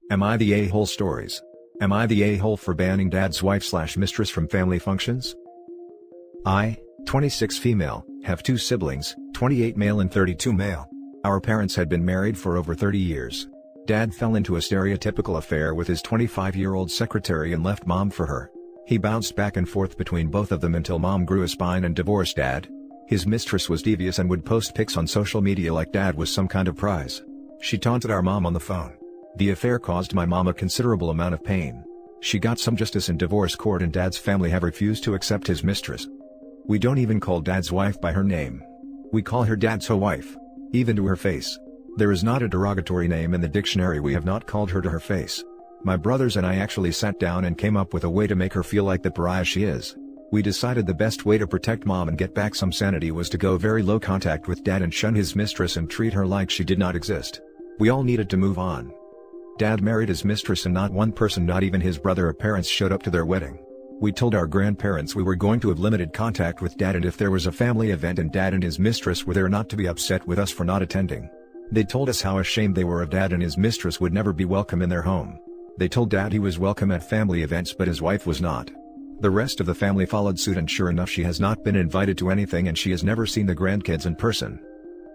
Am I the a-hole stories? Am I the a-hole for banning dad's wife/mistress from family functions? I, 26 female, have 2 siblings, 28 male and 32 male. Our parents had been married for over 30 years. Dad fell into a stereotypical affair with his 25-year-old secretary and left mom for her. He bounced back and forth between both of them until mom grew a spine and divorced dad. His mistress was devious and would post pics on social media like dad was some kind of prize. She taunted our mom on the phone. The affair caused my mom a considerable amount of pain. She got some justice in divorce court and dad's family have refused to accept his mistress. We don't even call dad's wife by her name. We call her dad's wife. Even to her face. There is not a derogatory name in the dictionary we have not called her to her face. My brothers and I actually sat down and came up with a way to make her feel like the pariah she is. We decided the best way to protect mom and get back some sanity was to go very low contact with dad and shun his mistress and treat her like she did not exist. We all needed to move on. Dad married his mistress and not one person, not even his brother or parents, showed up to their wedding. We told our grandparents we were going to have limited contact with dad, and if there was a family event and dad and his mistress were there, not to be upset with us for not attending. They told us how ashamed they were of dad and his mistress would never be welcome in their home. They told dad he was welcome at family events but his wife was not. The rest of the family followed suit, and sure enough she has not been invited to anything and she has never seen the grandkids in person.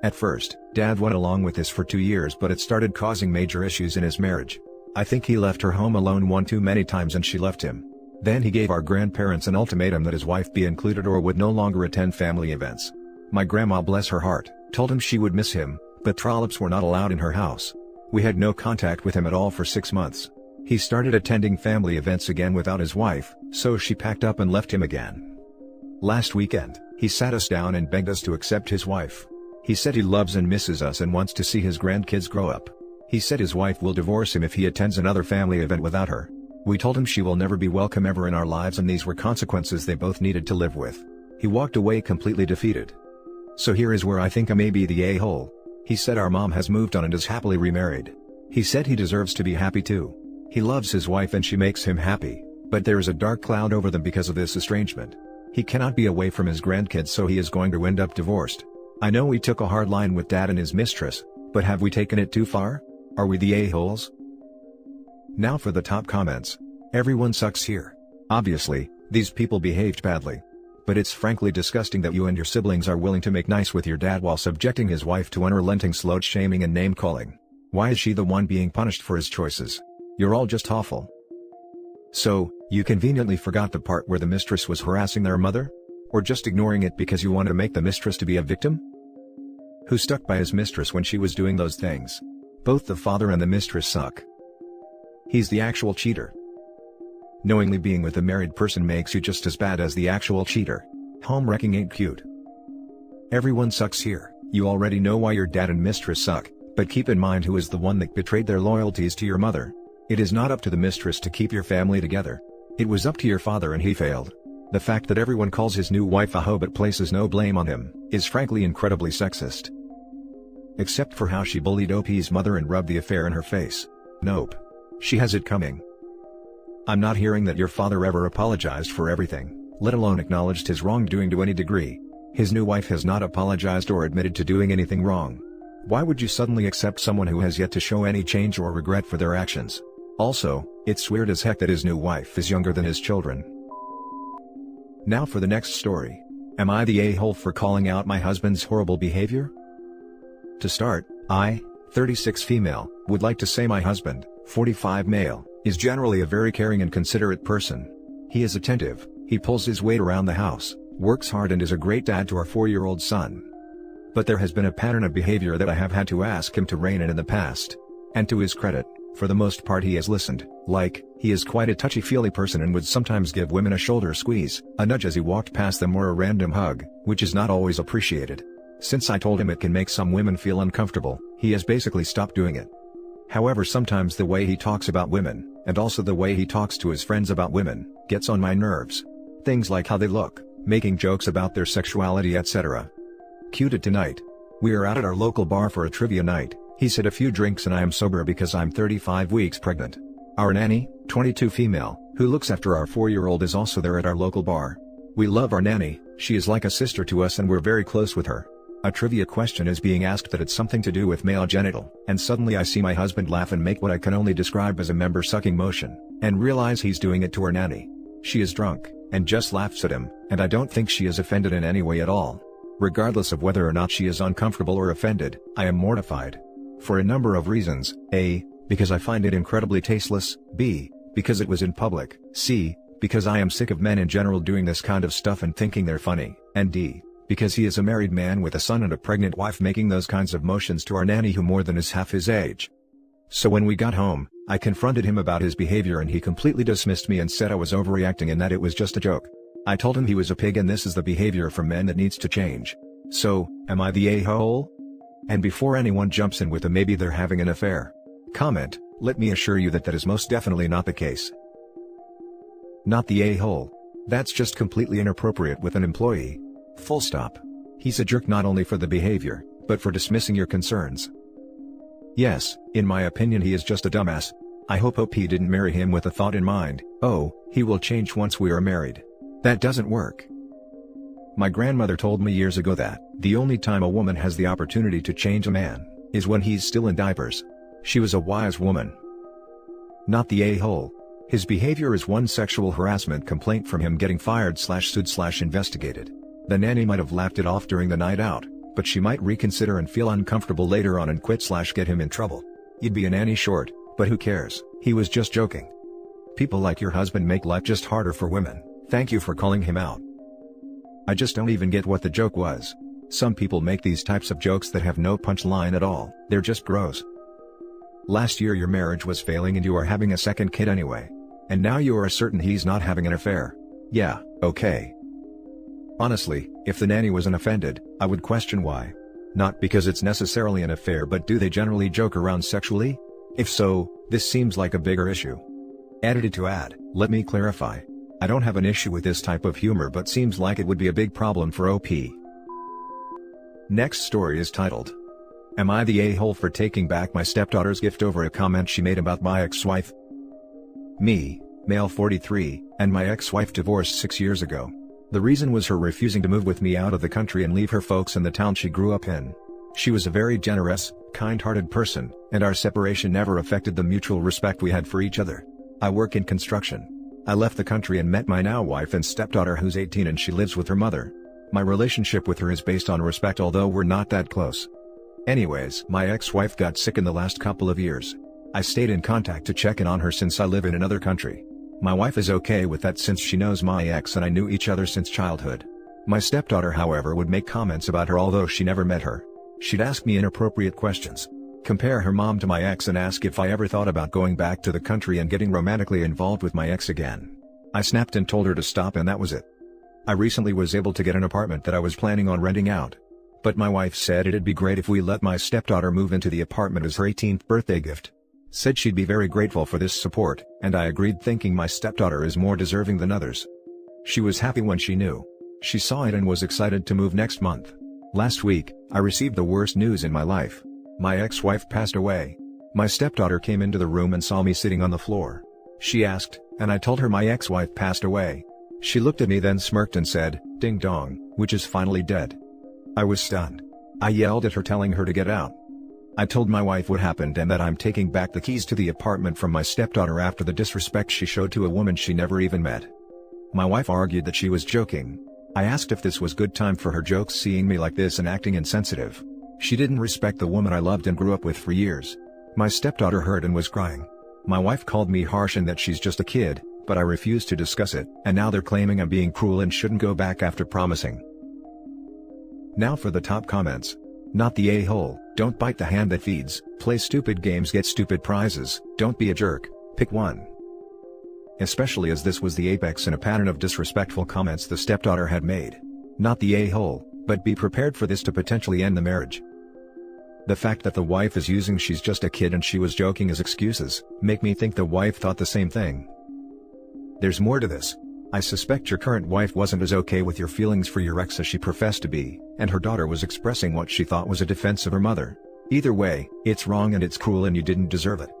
At first, dad went along with this for 2 years, but it started causing major issues in his marriage. I think he left her home alone one too many times and she left him. Then he gave our grandparents an ultimatum that his wife be included or would no longer attend family events. My grandma, bless her heart, told him she would miss him, but trollops were not allowed in her house. We had no contact with him at all for 6 months. He started attending family events again without his wife, so she packed up and left him again. Last weekend, he sat us down and begged us to accept his wife. He said he loves and misses us and wants to see his grandkids grow up. He said his wife will divorce him if he attends another family event without her. We told him she will never be welcome ever in our lives and these were consequences they both needed to live with. He walked away completely defeated. So here is where I think I may be the a-hole. He said our mom has moved on and is happily remarried. He said he deserves to be happy too. He loves his wife and she makes him happy, but there is a dark cloud over them because of this estrangement. He cannot be away from his grandkids, so he is going to end up divorced. I know we took a hard line with dad and his mistress, but have we taken it too far? Are we the a-holes? Now for the top comments. Everyone sucks here. Obviously, these people behaved badly. But it's frankly disgusting that you and your siblings are willing to make nice with your dad while subjecting his wife to unrelenting slut-shaming and name-calling. Why is she the one being punished for his choices? You're all just awful. So, you conveniently forgot the part where the mistress was harassing their mother? Or just ignoring it because you wanted to make the mistress to be a victim? Who stuck by his mistress when she was doing those things? Both the father and the mistress suck. He's the actual cheater. Knowingly being with a married person makes you just as bad as the actual cheater. Home wrecking ain't cute. Everyone sucks here. You already know why your dad and mistress suck, but keep in mind who is the one that betrayed their loyalties to your mother. It is not up to the mistress to keep your family together. It was up to your father and he failed. The fact that everyone calls his new wife a hoe but places no blame on him, is frankly incredibly sexist. Except for how she bullied OP's mother and rubbed the affair in her face. Nope. She has it coming. I'm not hearing that your father ever apologized for everything, let alone acknowledged his wrongdoing to any degree. His new wife has not apologized or admitted to doing anything wrong. Why would you suddenly accept someone who has yet to show any change or regret for their actions? Also, it's weird as heck that his new wife is younger than his children. Now for the next story. Am I the a-hole for calling out my husband's horrible behavior? To start, I, 36 female, would like to say my husband, 45 male, is generally a very caring and considerate person. He is attentive, he pulls his weight around the house, works hard and is a great dad to our 4-year-old son. But there has been a pattern of behavior that I have had to ask him to rein in the past. And to his credit, for the most part he has listened, like, he is quite a touchy-feely person and would sometimes give women a shoulder squeeze, a nudge as he walked past them or a random hug, which is not always appreciated. Since I told him it can make some women feel uncomfortable, he has basically stopped doing it. However, sometimes the way he talks about women, and also the way he talks to his friends about women, gets on my nerves. Things like how they look, making jokes about their sexuality, etc. Cue to tonight. We are out at our local bar for a trivia night. He's had a few drinks and I am sober because I'm 35 weeks pregnant. Our nanny, 22 female, who looks after our 4-year-old is also there at our local bar. We love our nanny, she is like a sister to us and we're very close with her. A trivia question is being asked that it's something to do with male genital, and suddenly I see my husband laugh and make what I can only describe as a member-sucking motion, and realize he's doing it to her nanny. She is drunk, and just laughs at him, and I don't think she is offended in any way at all. Regardless of whether or not she is uncomfortable or offended, I am mortified. For a number of reasons: A, because I find it incredibly tasteless; B, because it was in public; C, because I am sick of men in general doing this kind of stuff and thinking they're funny; and D, because he is a married man with a son and a pregnant wife making those kinds of motions to our nanny who more than is half his age. So when we got home, I confronted him about his behavior and he completely dismissed me and said I was overreacting and that it was just a joke. I told him he was a pig and this is the behavior from men that needs to change. So, am I the a-hole? And before anyone jumps in with a maybe they're having an affair comment, let me assure you that that is most definitely not the case. Not the a-hole. That's just completely inappropriate with an employee. Full stop. He's a jerk not only for the behavior, but for dismissing your concerns. Yes, in my opinion he is just a dumbass. I hope OP didn't marry him with a thought in mind, oh, he will change once we are married. That doesn't work. My grandmother told me years ago that, the only time a woman has the opportunity to change a man, is when he's still in diapers. She was a wise woman. Not the a-hole. His behavior is one sexual harassment complaint from him getting fired/sued/investigated. The nanny might have laughed it off during the night out, but she might reconsider and feel uncomfortable later on and quit/get him in trouble. You'd be a nanny short, but who cares, he was just joking. People like your husband make life just harder for women. Thank you for calling him out. I just don't even get what the joke was. Some people make these types of jokes that have no punchline at all, they're just gross. Last year your marriage was failing and you are having a second kid anyway. And now you are certain he's not having an affair. Yeah, okay. Honestly, if the nanny wasn't offended, I would question why. Not because it's necessarily an affair, but do they generally joke around sexually? If so, this seems like a bigger issue. Edited to add, let me clarify. I don't have an issue with this type of humor but seems like it would be a big problem for OP. Next story is titled, Am I the a-hole for taking back my stepdaughter's gift over a comment she made about my ex-wife? Me, male 43, and my ex-wife divorced 6 years ago. The reason was her refusing to move with me out of the country and leave her folks in the town she grew up in. She was a very generous, kind-hearted person, and our separation never affected the mutual respect we had for each other. I work in construction. I left the country and met my now wife and stepdaughter who's 18 and she lives with her mother. My relationship with her is based on respect although we're not that close. Anyways, my ex-wife got sick in the last couple of years. I stayed in contact to check in on her since I live in another country. My wife is okay with that since she knows my ex and I knew each other since childhood. My stepdaughter however would make comments about her although she never met her. She'd ask me inappropriate questions. Compare her mom to my ex and ask if I ever thought about going back to the country and getting romantically involved with my ex again. I snapped and told her to stop and that was it. I recently was able to get an apartment that I was planning on renting out. But my wife said it'd be great if we let my stepdaughter move into the apartment as her 18th birthday gift. Said she'd be very grateful for this support, and I agreed thinking my stepdaughter is more deserving than others. She was happy when she knew. She saw it and was excited to move next month. Last week, I received the worst news in my life. My ex-wife passed away. My stepdaughter came into the room and saw me sitting on the floor. She asked, and I told her my ex-wife passed away. She looked at me then smirked and said, "Ding dong, which is finally dead." I was stunned. I yelled at her telling her to get out. I told my wife what happened and that I'm taking back the keys to the apartment from my stepdaughter after the disrespect she showed to a woman she never even met. My wife argued that she was joking. I asked if this was good time for her jokes seeing me like this and acting insensitive. She didn't respect the woman I loved and grew up with for years. My stepdaughter heard and was crying. My wife called me harsh and that she's just a kid, but I refused to discuss it, and now they're claiming I'm being cruel and shouldn't go back after promising. Now for the top comments. Not the a-hole, don't bite the hand that feeds, play stupid games get stupid prizes, don't be a jerk, pick one. Especially as this was the apex in a pattern of disrespectful comments the stepdaughter had made. Not the a-hole, but be prepared for this to potentially end the marriage. The fact that the wife is using "she's just a kid and she was joking" as excuses, make me think the wife thought the same thing. There's more to this. I suspect your current wife wasn't as okay with your feelings for your ex as she professed to be, and her daughter was expressing what she thought was a defense of her mother. Either way, it's wrong and it's cruel and you didn't deserve it.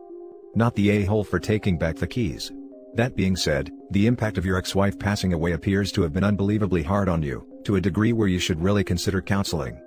Not the a-hole for taking back the keys. That being said, the impact of your ex-wife passing away appears to have been unbelievably hard on you, to a degree where you should really consider counseling.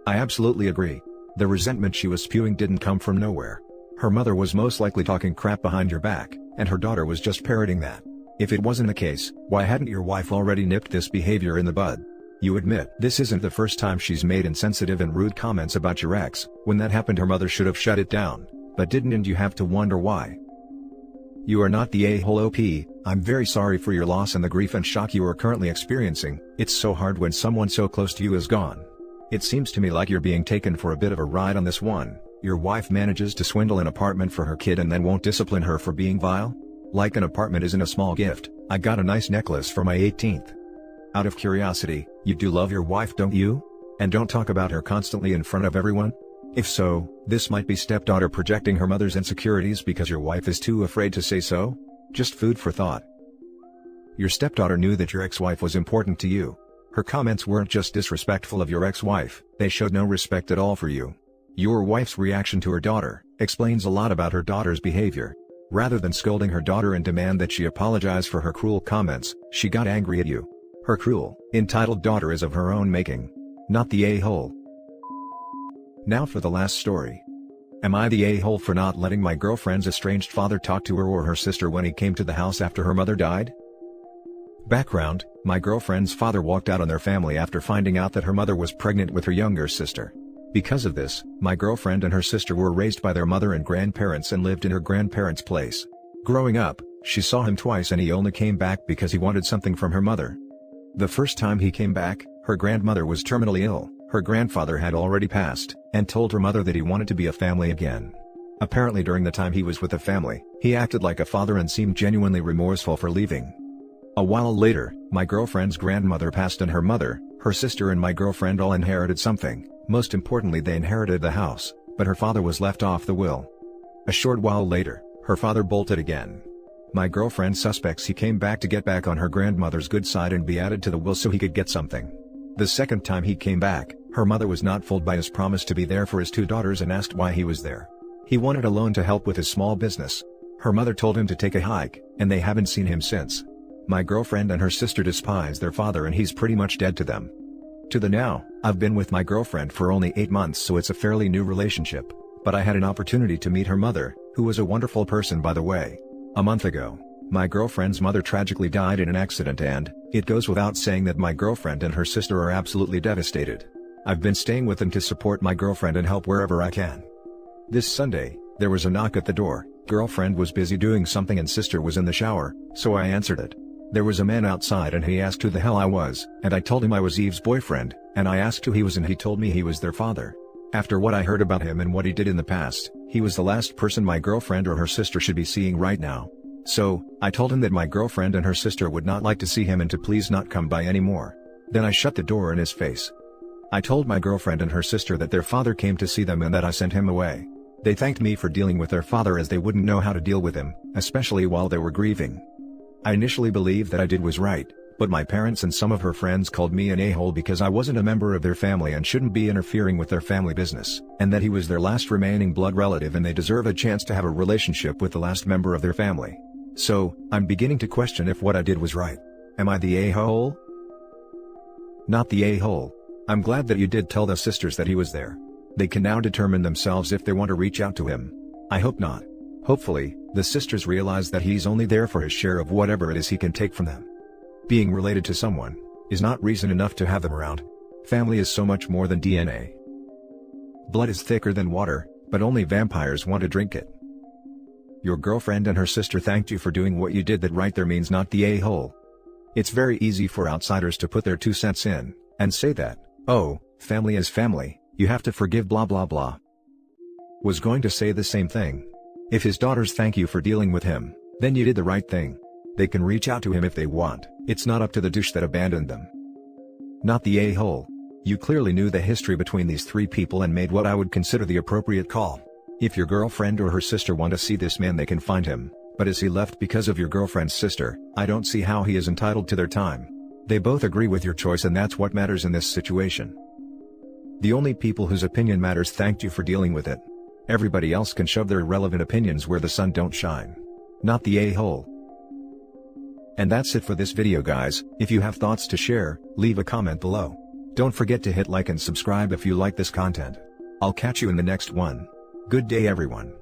I absolutely agree. The resentment she was spewing didn't come from nowhere. Her mother was most likely talking crap behind your back, and her daughter was just parroting that. If it wasn't the case, why hadn't your wife already nipped this behavior in the bud? You admit this isn't the first time she's made insensitive and rude comments about your ex. When that happened, her mother should have shut it down, but didn't, and you have to wonder why. You are not the a-hole OP. I'm very sorry for your loss and the grief and shock you are currently experiencing. It's so hard when someone so close to you is gone. It seems to me like you're being taken for a bit of a ride on this one. Your wife manages to swindle an apartment for her kid and then won't discipline her for being vile? Like an apartment isn't a small gift. I got a nice necklace for my 18th. Out of curiosity, you do love your wife, don't you? And don't talk about her constantly in front of everyone? If so, this might be stepdaughter projecting her mother's insecurities because your wife is too afraid to say so? Just food for thought. Your stepdaughter knew that your ex-wife was important to you. Her comments weren't just disrespectful of your ex-wife, they showed no respect at all for you. Your wife's reaction to her daughter explains a lot about her daughter's behavior. Rather than scolding her daughter and demand that she apologize for her cruel comments, she got angry at you. Her cruel, entitled daughter is of her own making. Not the a-hole. Now for the last story. Am I the a-hole for not letting my girlfriend's estranged father talk to her or her sister when he came to the house after her mother died? Background: my girlfriend's father walked out on their family after finding out that her mother was pregnant with her younger sister. Because of this, my girlfriend and her sister were raised by their mother and grandparents and lived in her grandparents' place. Growing up, she saw him twice and he only came back because he wanted something from her mother. The first time he came back, her grandmother was terminally ill, her grandfather had already passed, and told her mother that he wanted to be a family again. Apparently during the time he was with the family, he acted like a father and seemed genuinely remorseful for leaving. A while later, my girlfriend's grandmother passed and her mother, her sister and my girlfriend all inherited something. Most importantly, they inherited the house, but her father was left off the will. A short while later, her father bolted again. My girlfriend suspects he came back to get back on her grandmother's good side and be added to the will so he could get something. The second time he came back, her mother was not fooled by his promise to be there for his two daughters and asked why he was there. He wanted a loan to help with his small business. Her mother told him to take a hike, and they haven't seen him since. My girlfriend and her sister despise their father and he's pretty much dead to them. To the now, I've been with my girlfriend for only 8 months, so it's a fairly new relationship, but I had an opportunity to meet her mother, who was a wonderful person by the way. A month ago, my girlfriend's mother tragically died in an accident and, it goes without saying that my girlfriend and her sister are absolutely devastated. I've been staying with them to support my girlfriend and help wherever I can. This Sunday, there was a knock at the door. Girlfriend was busy doing something and sister was in the shower, so I answered it. There was a man outside and he asked who the hell I was, and I told him I was Eve's boyfriend, and I asked who he was and he told me he was their father. After what I heard about him and what he did in the past, he was the last person my girlfriend or her sister should be seeing right now. So, I told him that my girlfriend and her sister would not like to see him and to please not come by anymore. Then I shut the door in his face. I told my girlfriend and her sister that their father came to see them and that I sent him away. They thanked me for dealing with their father as they wouldn't know how to deal with him, especially while they were grieving. I initially believed that I did was right, but my parents and some of her friends called me an a-hole because I wasn't a member of their family and shouldn't be interfering with their family business, and that he was their last remaining blood relative and they deserve a chance to have a relationship with the last member of their family. So, I'm beginning to question if what I did was right. Am I the a-hole? Not the a-hole. I'm glad that you did tell the sisters that he was there. They can now determine themselves if they want to reach out to him. I hope not. Hopefully, the sisters realize that he's only there for his share of whatever it is he can take from them. Being related to someone is not reason enough to have them around. Family is so much more than DNA. Blood is thicker than water, but only vampires want to drink it. Your girlfriend and her sister thanked you for doing what you did. That right there means not the a-hole. It's very easy for outsiders to put their 2 cents in, and say that, oh, family is family, you have to forgive blah blah blah. Was going to say the same thing. If his daughters thank you for dealing with him, then you did the right thing. They can reach out to him if they want, it's not up to the douche that abandoned them. Not the a-hole. You clearly knew the history between these 3 people and made what I would consider the appropriate call. If your girlfriend or her sister want to see this man, they can find him, but is he left because of your girlfriend's sister? I don't see how he is entitled to their time. They both agree with your choice and that's what matters in this situation. The only people whose opinion matters thanked you for dealing with it. Everybody else can shove their irrelevant opinions where the sun don't shine. Not the a-hole. And that's it for this video guys. If you have thoughts to share, leave a comment below. Don't forget to hit like and subscribe if you like this content. I'll catch you in the next one. Good day everyone.